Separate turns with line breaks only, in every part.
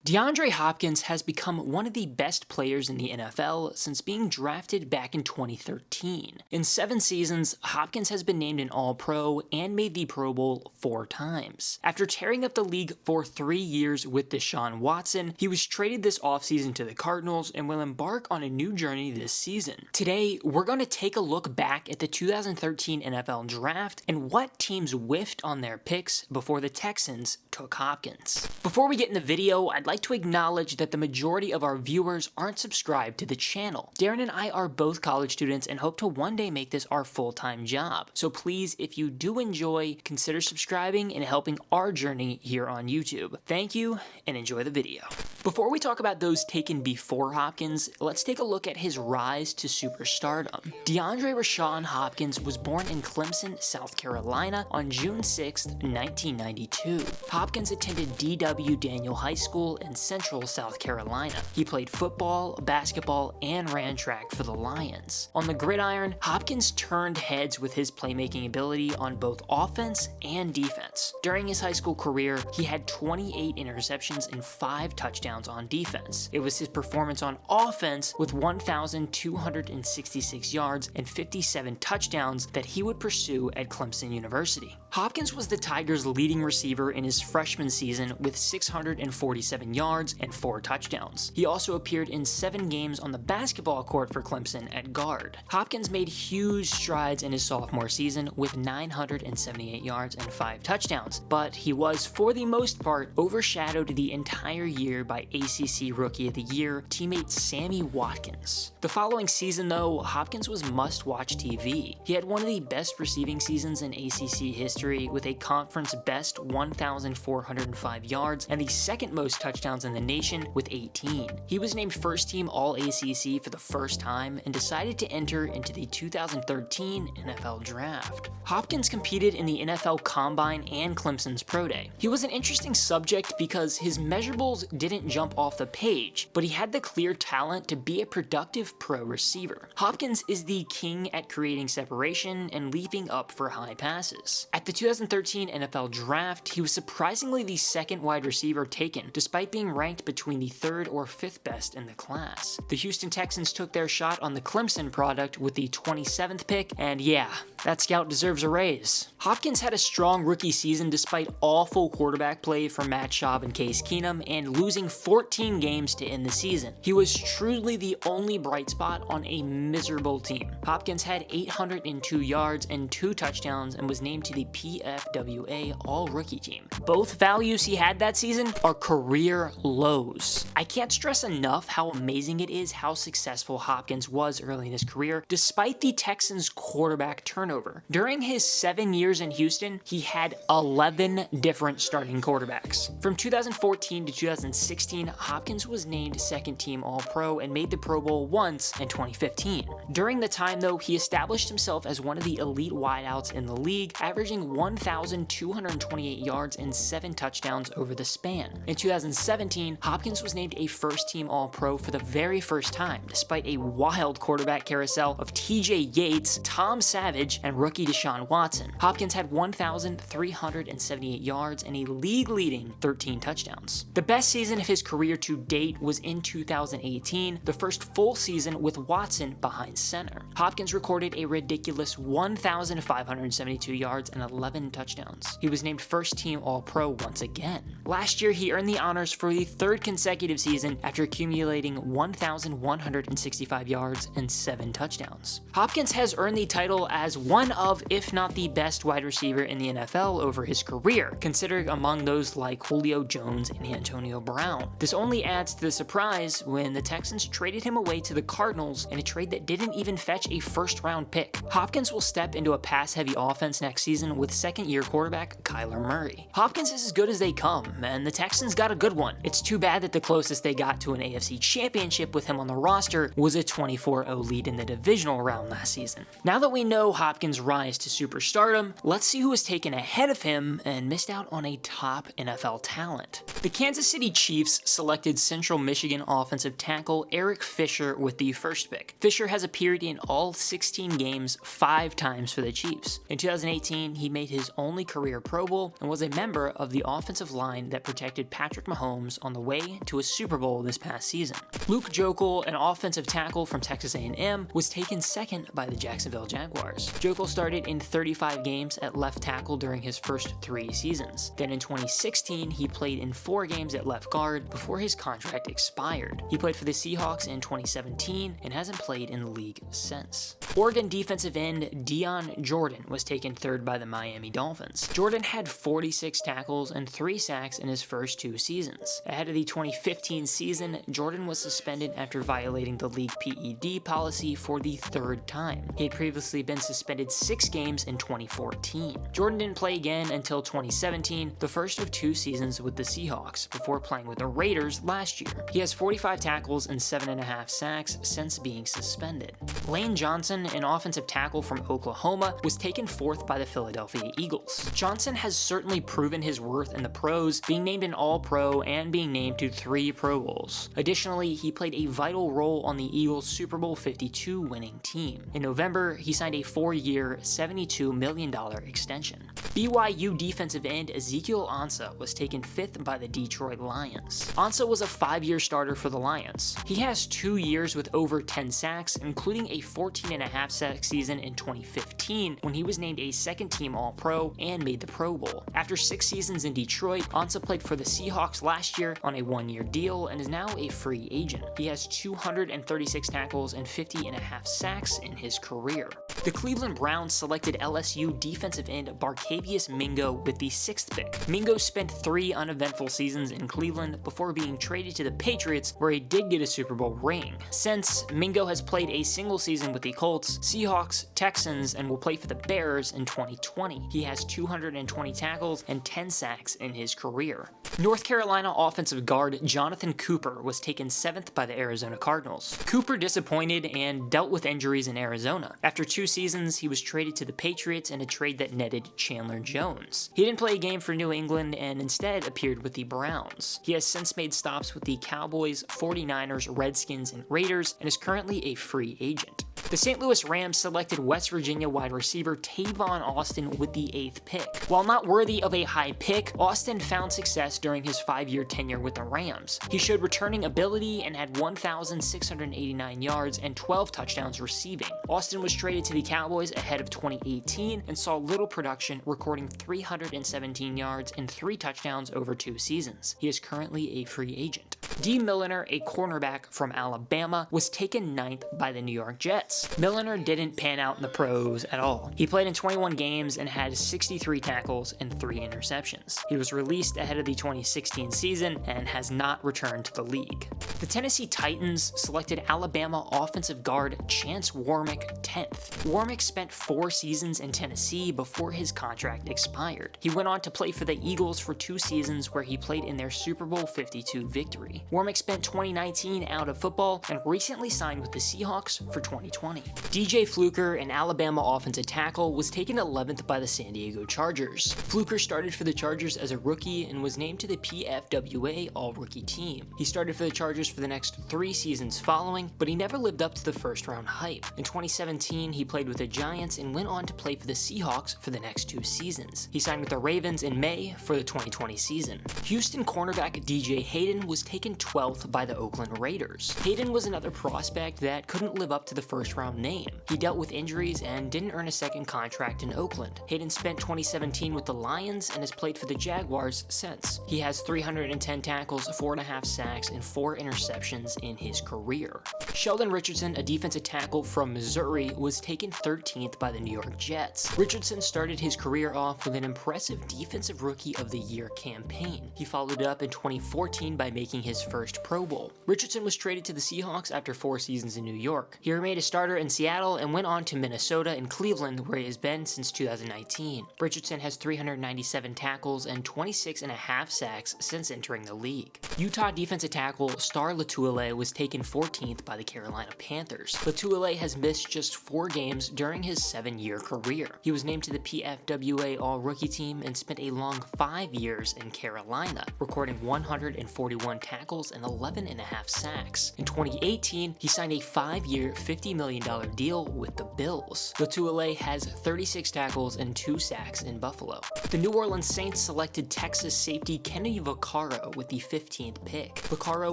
Deandre Hopkins has become one of the best players in the NFL since being drafted back in 2013. In 7 seasons, Hopkins has been named an All-Pro and made the Pro Bowl 4 times. After tearing up the league for 3 years with Deshaun Watson, he was traded this offseason to the Cardinals and will embark on a new journey this season. Today, we're going to take a look back at the 2013 NFL Draft and what teams whiffed on their picks before the Texans took Hopkins. Before we get in the video, I'd like to acknowledge that the majority of our viewers aren't subscribed to the channel. Darren and I are both college students and hope to one day make this our full-time job. So please, if you do enjoy, consider subscribing and helping our journey here on YouTube. Thank you and enjoy the video. Before we talk about those taken before Hopkins, let's take a look at his rise to superstardom. DeAndre Rashawn Hopkins was born in Clemson, South Carolina on June 6, 1992. Hopkins attended D.W. Daniel High School in Central South Carolina. He played football, basketball, and ran track for the Lions. On the gridiron, Hopkins turned heads with his playmaking ability on both offense and defense. During his high school career, he had 28 interceptions and 5 touchdowns on defense. It was his performance on offense with 1,266 yards and 57 touchdowns that he would pursue at Clemson University. Hopkins was the Tigers' leading receiver in his freshman season with 647 yards and 4 touchdowns. He also appeared in 7 games on the basketball court for Clemson at guard. Hopkins made huge strides in his sophomore season with 978 yards and 5 touchdowns, but he was, for the most part, overshadowed the entire year by ACC Rookie of the Year teammate Sammy Watkins. The following season, though, Hopkins was must-watch TV. He had one of the best receiving seasons in ACC history with a conference-best 1,405 yards and the second most touchdowns in the nation with 18. He was named first-team All-ACC for the first time and decided to enter into the 2013 NFL Draft. Hopkins competed in the NFL Combine and Clemson's Pro Day. He was an interesting subject because his measurables didn't jump off the page, but he had the clear talent to be a productive pro receiver. Hopkins is the king at creating separation and leaping up for high passes. At the 2013 NFL Draft, he was surprisingly the second wide receiver taken, despite being ranked between the 3rd or 5th best in the class. The Houston Texans took their shot on the Clemson product with the 27th pick, and yeah, that scout deserves a raise. Hopkins had a strong rookie season despite awful quarterback play from Matt Schaub and Case Keenum and losing 14 games to end the season. He was truly the only bright spot on a miserable team. Hopkins had 802 yards and 2 touchdowns and was named to the PFWA All-Rookie team. Both values he had that season are career lows. I can't stress enough how amazing it is how successful Hopkins was early in his career, despite the Texans' quarterback turnover. During his 7 years in Houston, he had 11 different starting quarterbacks. From 2014 to 2016, Hopkins was named second-team All-Pro and made the Pro Bowl once in 2015. During the time, though, he established himself as one of the elite wideouts in the league, averaging 1,228 yards and 7 touchdowns over the span. In 2017, Hopkins was named a first-team All-Pro for the very first time, despite a wild quarterback carousel of TJ Yates, Tom Savage, and rookie Deshaun Watson. Hopkins had 1,378 yards and a league-leading 13 touchdowns. The best season of his career to date was in 2018, the first full season with Watson behind center. Hopkins recorded a ridiculous 1,572 yards and 11 touchdowns. He was named first-team All-Pro once again. Last year, he earned the honors for the 3rd consecutive season after accumulating 1,165 yards and 7 touchdowns. Hopkins has earned the title as one of, if not the best wide receiver in the NFL over his career, considered among those like Julio Jones and Antonio Brown. This only adds to the surprise when the Texans traded him away to the Cardinals in a trade that didn't even fetch a first-round pick. Hopkins will step into a pass-heavy offense next season with second-year quarterback Kyler Murray. Hopkins is as good as they come, and the Texans got a good one. It's too bad that the closest they got to an AFC championship with him on the roster was a 24-0 lead in the divisional round last season. Now that we know Hopkins' rise to superstardom, let's see who was taken ahead of him and missed out on a top NFL talent. The Kansas City Chiefs selected Central Michigan offensive tackle Eric Fisher with the first pick. Fisher has appeared in all 16 games 5 times for the Chiefs. In 2018, he made his only career Pro Bowl and was a member of the offensive line that protected Patrick Mahomes on the way to a Super Bowl this past season. Luke Joeckel, an offensive tackle from Texas A&M, was taken second by the Jacksonville Jaguars. Joeckel started in 35 games at left tackle during his first 3 seasons. Then in 2016, he played in 4 games at left guard before his contract expired. He played for the Seahawks in 2017 and hasn't played in the league since. Oregon defensive end Dion Jordan was taken third by the Miami Dolphins. Jordan had 46 tackles and 3 sacks in his first 2 seasons. Ahead of the 2015 season, Jordan was suspended after violating the league PED policy for the 3rd time. He had previously been suspended 6 games in 2014. Jordan didn't play again until 2017, the first of 2 seasons with the Seahawks, before playing with the Raiders last year. He has 45 tackles and 7.5 sacks since being suspended. Lane Johnson, an offensive tackle from Oklahoma, was taken 4th by the Philadelphia Eagles. Johnson has certainly proven his worth in the pros, being named an All-Pro and being named to 3 Pro Bowls. Additionally, he played a vital role on the Eagles' Super Bowl 52 winning team. In November, he signed a 4-year, $72 million extension. BYU defensive end Ezekiel Ansah was taken 5th by the Detroit Lions. Ansah was a 5-year starter for the Lions. He has 2 years with over 10 sacks, including a 14.5 sack season in 2015 when he was named a 2nd-team All-Pro and made the Pro Bowl. After 6 seasons in Detroit, Ansah played for the Seahawks last year on a 1-year deal and is now a free agent. He has 236 tackles and 50.5 sacks in his career. The Cleveland Browns selected LSU defensive end Barkevious Mingo with the 6th pick. Mingo spent 3 uneventful seasons in Cleveland before being traded to the Patriots, where he did get a Super Bowl ring. Since, Mingo has played a single season with the Colts, Seahawks, Texans, and will play for the Bears in 2020. He has 220 tackles and 10 sacks in his career. North Carolina offensive guard Jonathan Cooper was taken 7th by the Arizona Cardinals. Cooper disappointed and dealt with injuries in Arizona. After 2 seasons, he was traded to the Patriots in a trade that netted Chandler Jones. He didn't play a game for New England and instead appeared with the Browns. He has since made stops with the Cowboys, 49ers, Redskins, and Raiders, and is currently a free agent. The St. Louis Rams selected West Virginia wide receiver Tavon Austin with the 8th pick. While not worthy of a high pick, Austin found success during his 5-year tenure with the Rams. He showed returning ability and had 1,689 yards and 12 touchdowns receiving. Austin was traded to the Cowboys ahead of 2018 and saw little production, recording 317 yards and 3 touchdowns over 2 seasons. He is currently a free agent. Dee Milliner, a cornerback from Alabama, was taken 9th by the New York Jets. Milliner didn't pan out in the pros at all. He played in 21 games and had 63 tackles and 3 interceptions. He was released ahead of the 2016 season and has not returned to the league. The Tennessee Titans selected Alabama offensive guard Chance Warmack 10th. Warmack spent 4 seasons in Tennessee before his contract expired. He went on to play for the Eagles for 2 seasons where he played in their Super Bowl 52 victory. Warmack spent 2019 out of football and recently signed with the Seahawks for 2020. DJ Fluker, an Alabama offensive tackle, was taken 11th by the San Diego Chargers. Fluker started for the Chargers as a rookie and was named to the PFWA All-Rookie team. He started for the Chargers for the next 3 seasons following, but he never lived up to the first-round hype. In 2017, he played with the Giants and went on to play for the Seahawks for the next 2 seasons. He signed with the Ravens in May for the 2020 season. Houston cornerback DJ Hayden was taken 12th by the Oakland Raiders. Hayden was another prospect that couldn't live up to the first-round name. He dealt with injuries and didn't earn a second contract in Oakland. Hayden spent 2017 with the Lions and has played for the Jaguars since. He has 310 tackles, 4.5 sacks, and 4 interceptions in his career. Sheldon Richardson, a defensive tackle from Missouri, was taken 13th by the New York Jets. Richardson started his career off with an impressive Defensive Rookie of the Year campaign. He followed it up in 2014 by making his first Pro Bowl. Richardson was traded to the Seahawks after 4 seasons in New York. He remained a starter in Seattle and went on to Minnesota and Cleveland, where he has been since 2019. Richardson has 397 tackles and 26.5 sacks since entering the league. Utah defensive tackle Star Star Latulippe was taken 14th by the Carolina Panthers. Latulippe has missed just 4 games during his 7-year career. He was named to the PFWA All-Rookie team and spent a long 5 years in Carolina, recording 141 tackles and 11.5 sacks. In 2018, he signed a 5-year, $50 million deal with the Bills. Latulippe has 36 tackles and 2 sacks in Buffalo. The New Orleans Saints selected Texas safety Kenny Vaccaro with the 15th pick. Vaccaro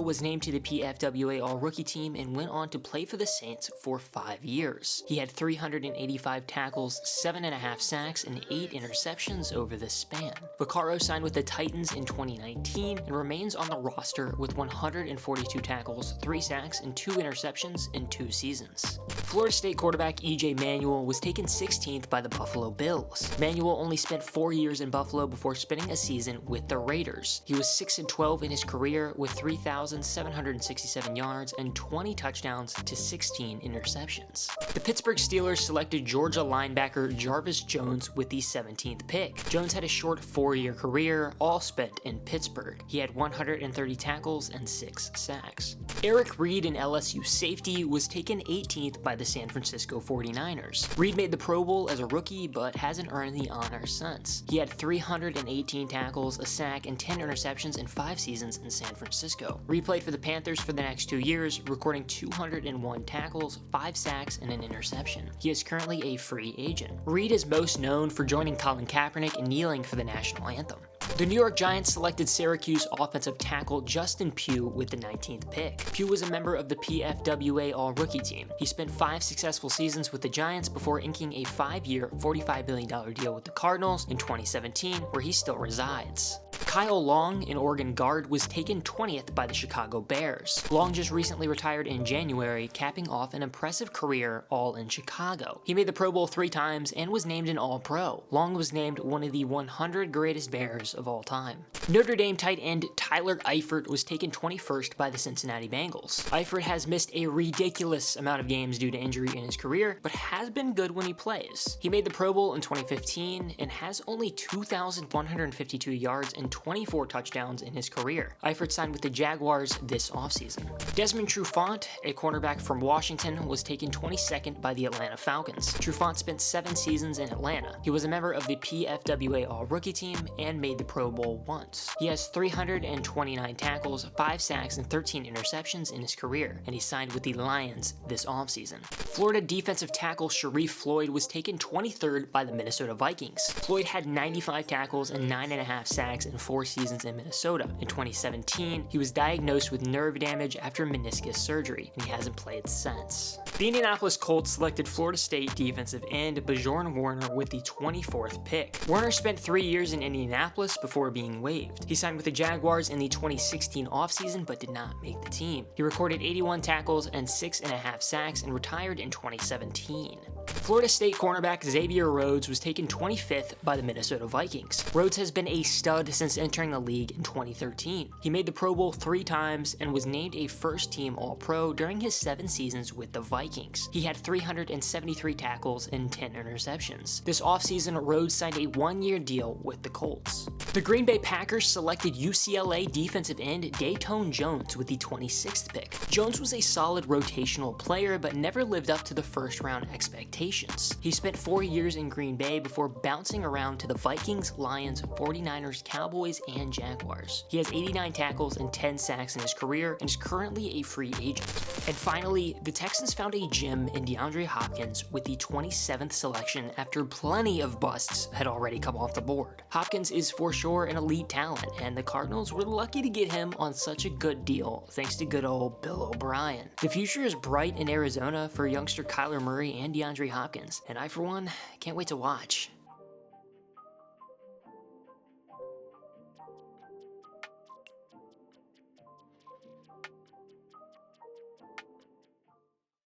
was named to the PFWA All-Rookie team and went on to play for the Saints for 5 years. He had 385 tackles, 7.5 sacks, and 8 interceptions over this span. Vaccaro signed with the Titans in 2019 and remains on the roster with 142 tackles, 3 sacks, and 2 interceptions in 2 seasons. Florida State quarterback E.J. Manuel was taken 16th by the Buffalo Bills. Manuel only spent 4 years in Buffalo before spending a season with the Raiders. He was 6-12 in his career with 3,767 yards and 20 touchdowns to 16 interceptions. The Pittsburgh Steelers selected Georgia linebacker Jarvis Jones with the 17th pick. Jones had a short 4-year career, all spent in Pittsburgh. He had 130 tackles and 6 sacks. Eric Reed, an LSU safety, was taken 18th by the San Francisco 49ers. Reed made the Pro Bowl as a rookie, but hasn't earned the honor since. He had 318 tackles, a sack, and 10 interceptions in 5 seasons in San Francisco. Reed played for the Panthers for the next 2 years, recording 201 tackles, 5 sacks, and an interception. He is currently a free agent. Reed is most known for joining Colin Kaepernick and kneeling for the national anthem. The New York Giants selected Syracuse offensive tackle Justin Pugh with the 19th pick. Pugh was a member of the PFWA All-Rookie team. He spent 5 successful seasons with the Giants before inking a 5-year, $45 million deal with the Cardinals in 2017, where he still resides. Kyle Long, an Oregon guard, was taken 20th by the Chicago Bears. Long just recently retired in January, capping off an impressive career all in Chicago. He made the Pro Bowl 3 times and was named an All-Pro. Long was named one of the 100 greatest Bears of all time. Notre Dame tight end Tyler Eifert was taken 21st by the Cincinnati Bengals. Eifert has missed a ridiculous amount of games due to injury in his career, but has been good when he plays. He made the Pro Bowl in 2015 and has only 2,152 yards and 24 touchdowns in his career. Eifert signed with the Jaguars this offseason. Desmond Trufant, a cornerback from Washington, was taken 22nd by the Atlanta Falcons. Trufant spent 7 seasons in Atlanta. He was a member of the PFWA All-Rookie team and made the Pro Bowl once. He has 329 tackles, 5 sacks, and 13 interceptions in his career, and he signed with the Lions this offseason. Florida defensive tackle Sharif Floyd was taken 23rd by the Minnesota Vikings. Floyd had 95 tackles and 9.5 sacks in 4 seasons in Minnesota. In 2017, he was diagnosed with nerve damage after meniscus surgery, and he hasn't played since. The Indianapolis Colts selected Florida State defensive end Bjorn Werner with the 24th pick. Werner spent 3 years in Indianapolis before being waived. He signed with the Jaguars in the 2016 offseason but did not make the team. He recorded 81 tackles and 6.5 sacks and retired in 2017. Florida State cornerback Xavier Rhodes was taken 25th by the Minnesota Vikings. Rhodes has been a stud since entering the league in 2013. He made the Pro Bowl 3 times and was named a first-team All-Pro during his 7 seasons with the Vikings. He had 373 tackles and 10 interceptions. This offseason, Rhodes signed a 1-year deal with the Colts. The Green Bay Packers selected UCLA defensive end Dayton Jones with the 26th pick. Jones was a solid rotational player but never lived up to the first-round expectations. He spent 4 years in Green Bay before bouncing around to the Vikings, Lions, 49ers, Cowboys, and Jaguars. He has 89 tackles and 10 sacks in his career and is currently a free agent. And finally, the Texans found a gem in Deandre Hopkins with the 27th selection after plenty of busts had already come off the board. Hopkins is for sure an elite talent, and the Cardinals were lucky to get him on such a good deal thanks to good old Bill O'Brien. The future is bright in Arizona for youngster Kyler Murray and DeAndre Hopkins, and I for one can't wait to watch.